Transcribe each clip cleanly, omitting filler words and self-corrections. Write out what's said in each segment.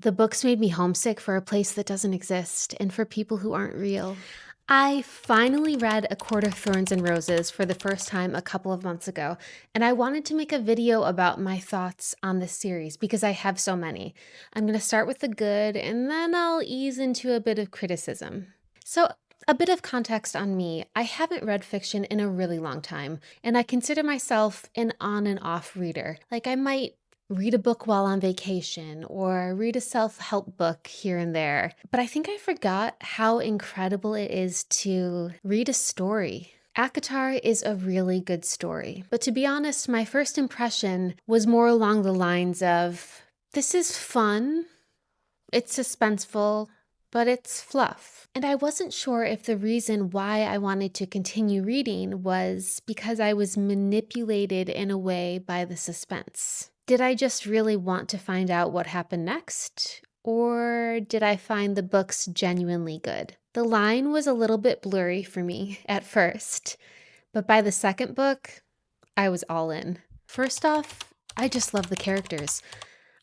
The books made me homesick for a place that doesn't exist and for people who aren't real. I finally read A Court of Thorns and Roses for the first time a couple of months ago, and I wanted to make a video about my thoughts on this series because I have so many. I'm going to start with the good, and then I'll ease into a bit of criticism. So, a bit of context on me. I haven't read fiction in a really long time, and I consider myself an on and off reader. Like, I might read a book while on vacation or read a self-help book here and there. But I think I forgot how incredible it is to read a story. ACOTAR is a really good story. But to be honest, my first impression was more along the lines of, this is fun, it's suspenseful, but it's fluff. And I wasn't sure if the reason why I wanted to continue reading was because I was manipulated in a way by the suspense. Did I just really want to find out what happened next? Or did I find the books genuinely good? The line was a little bit blurry for me at first, but by the second book, I was all in. First off, I just love the characters.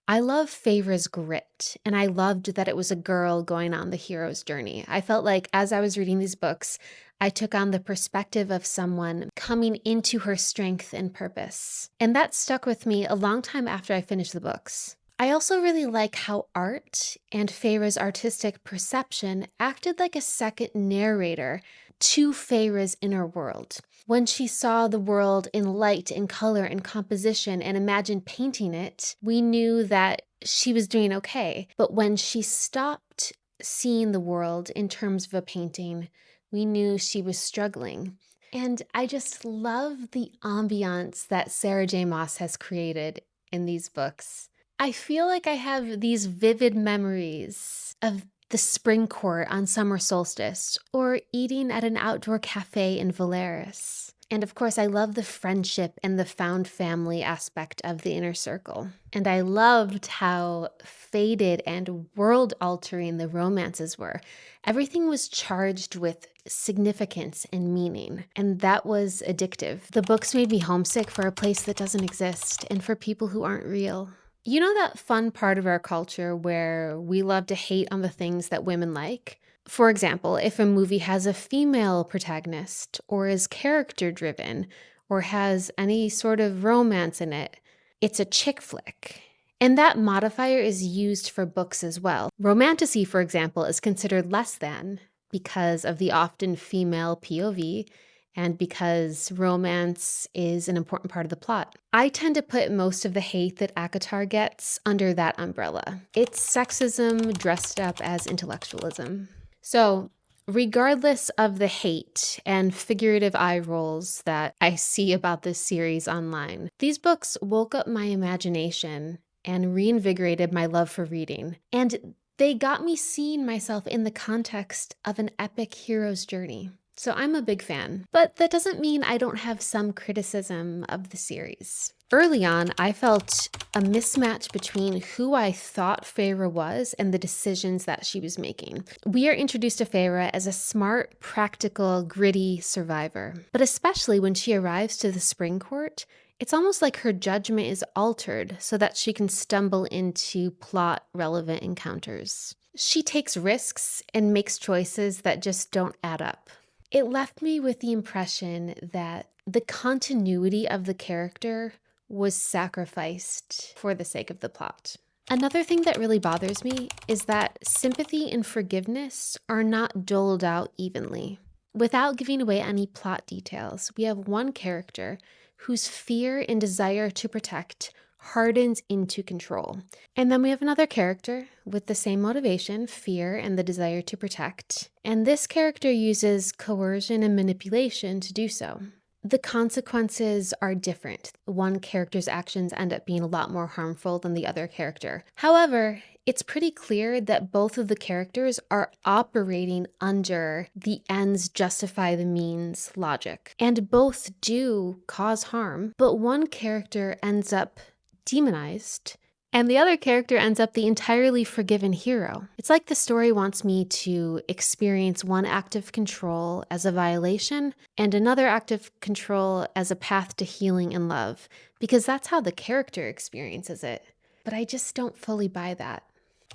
I love Feyre's grit, and I loved that it was a girl going on the hero's journey. I felt like as I was reading these books, I took on the perspective of someone coming into her strength and purpose. And that stuck with me a long time after I finished the books. I also really like how art and Feyre's artistic perception acted like a second narrator to Feyre's inner world. When she saw the world in light and color and composition and imagined painting it, we knew that she was doing okay. But when she stopped seeing the world in terms of a painting, we knew she was struggling. And I just love the ambiance that Sarah J. Maas has created in these books. I feel like I have these vivid memories of the spring court on summer solstice, or eating at an outdoor cafe in Valeris. And of course, I love the friendship and the found family aspect of the inner circle. And I loved how faded and world-altering the romances were. Everything was charged with significance and meaning, and that was addictive. The books made me homesick for a place that doesn't exist and for people who aren't real. You know that fun part of our culture where we love to hate on the things that women like? For example, if a movie has a female protagonist, or is character-driven, or has any sort of romance in it, it's a chick flick. And that modifier is used for books as well. Romantasy, for example, is considered less than because of the often female POV, and because romance is an important part of the plot. I tend to put most of the hate that ACOTAR gets under that umbrella. It's sexism dressed up as intellectualism. So, regardless of the hate and figurative eye rolls that I see about this series online, these books woke up my imagination and reinvigorated my love for reading. And they got me seeing myself in the context of an epic hero's journey. So I'm a big fan, but that doesn't mean I don't have some criticism of the series. Early on, I felt a mismatch between who I thought Feyre was and the decisions that she was making. We are introduced to Feyre as a smart, practical, gritty survivor. But especially when she arrives to the Spring Court, it's almost like her judgment is altered so that she can stumble into plot-relevant encounters. She takes risks and makes choices that just don't add up. It left me with the impression that the continuity of the character was sacrificed for the sake of the plot. Another thing that really bothers me is that sympathy and forgiveness are not doled out evenly. Without giving away any plot details, we have one character whose fear and desire to protect hardens into control. And then we have another character with the same motivation, fear, and the desire to protect. And this character uses coercion and manipulation to do so. The consequences are different. One character's actions end up being a lot more harmful than the other character. However, it's pretty clear that both of the characters are operating under the ends justify the means logic. And both do cause harm, but one character ends up demonized, and the other character ends up the entirely forgiven hero. It's like the story wants me to experience one act of control as a violation and another act of control as a path to healing and love, because that's how the character experiences it. But I just don't fully buy that.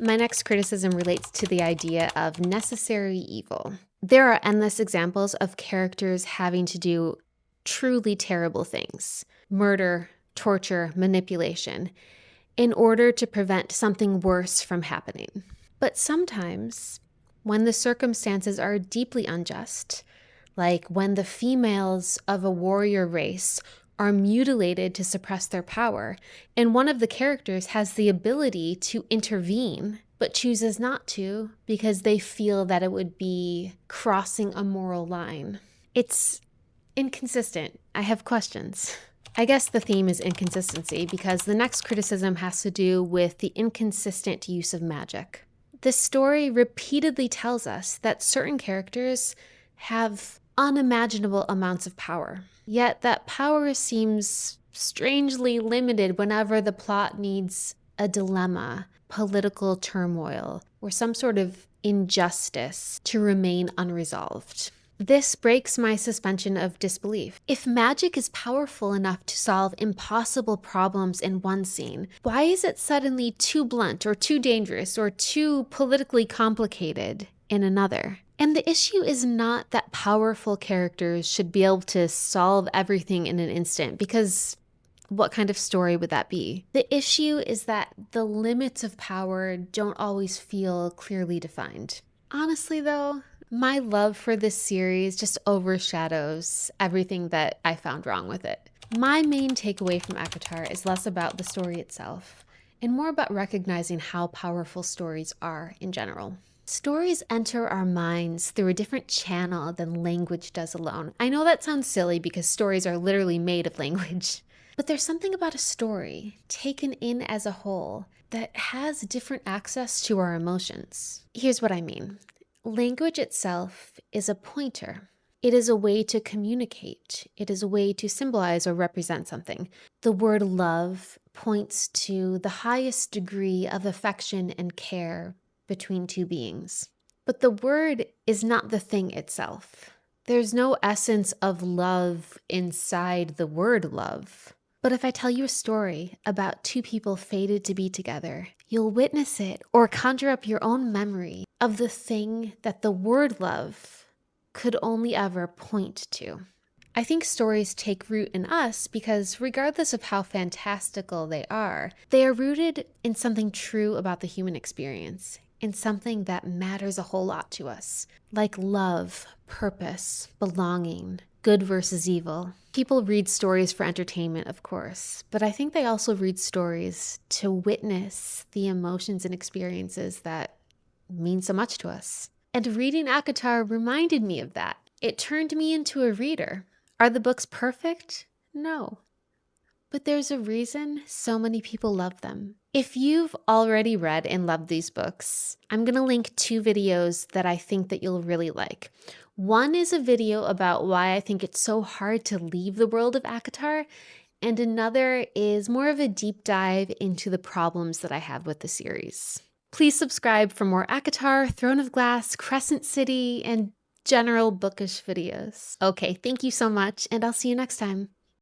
My next criticism relates to the idea of necessary evil. There are endless examples of characters having to do truly terrible things: murder, torture, manipulation, in order to prevent something worse from happening. But sometimes, when the circumstances are deeply unjust, like when the females of a warrior race are mutilated to suppress their power, and one of the characters has the ability to intervene, but chooses not to because they feel that it would be crossing a moral line. It's inconsistent. I have questions. I guess the theme is inconsistency because the next criticism has to do with the inconsistent use of magic. This story repeatedly tells us that certain characters have unimaginable amounts of power, yet that power seems strangely limited whenever the plot needs a dilemma, political turmoil, or some sort of injustice to remain unresolved. This breaks my suspension of disbelief. If magic is powerful enough to solve impossible problems in one scene, why is it suddenly too blunt or too dangerous or too politically complicated in another? And the issue is not that powerful characters should be able to solve everything in an instant, because what kind of story would that be? The issue is that the limits of power don't always feel clearly defined. Honestly, though, my love for this series just overshadows everything that I found wrong with it. My main takeaway from ACOTAR is less about the story itself and more about recognizing how powerful stories are in general. Stories enter our minds through a different channel than language does alone. I know that sounds silly because stories are literally made of language, but there's something about a story taken in as a whole that has different access to our emotions. Here's what I mean. Language itself is a pointer. It is a way to communicate. It is a way to symbolize or represent something. The word love points to the highest degree of affection and care between two beings. But the word is not the thing itself. There's no essence of love inside the word love. But if I tell you a story about two people fated to be together, you'll witness it or conjure up your own memory of the thing that the word love could only ever point to. I think stories take root in us because regardless of how fantastical they are rooted in something true about the human experience, in something that matters a whole lot to us, like love, purpose, belonging, good versus evil. People read stories for entertainment, of course, but I think they also read stories to witness the emotions and experiences that mean so much to us. And reading ACOTAR reminded me of that. It turned me into a reader. Are the books perfect? No. But there's a reason so many people love them. If you've already read and loved these books, I'm going to link 2 videos that I think that you'll really like. One is a video about why I think it's so hard to leave the world of ACOTAR, and another is more of a deep dive into the problems that I have with the series. Please subscribe for more ACOTAR, Throne of Glass, Crescent City, and general bookish videos. Okay, thank you so much, and I'll see you next time.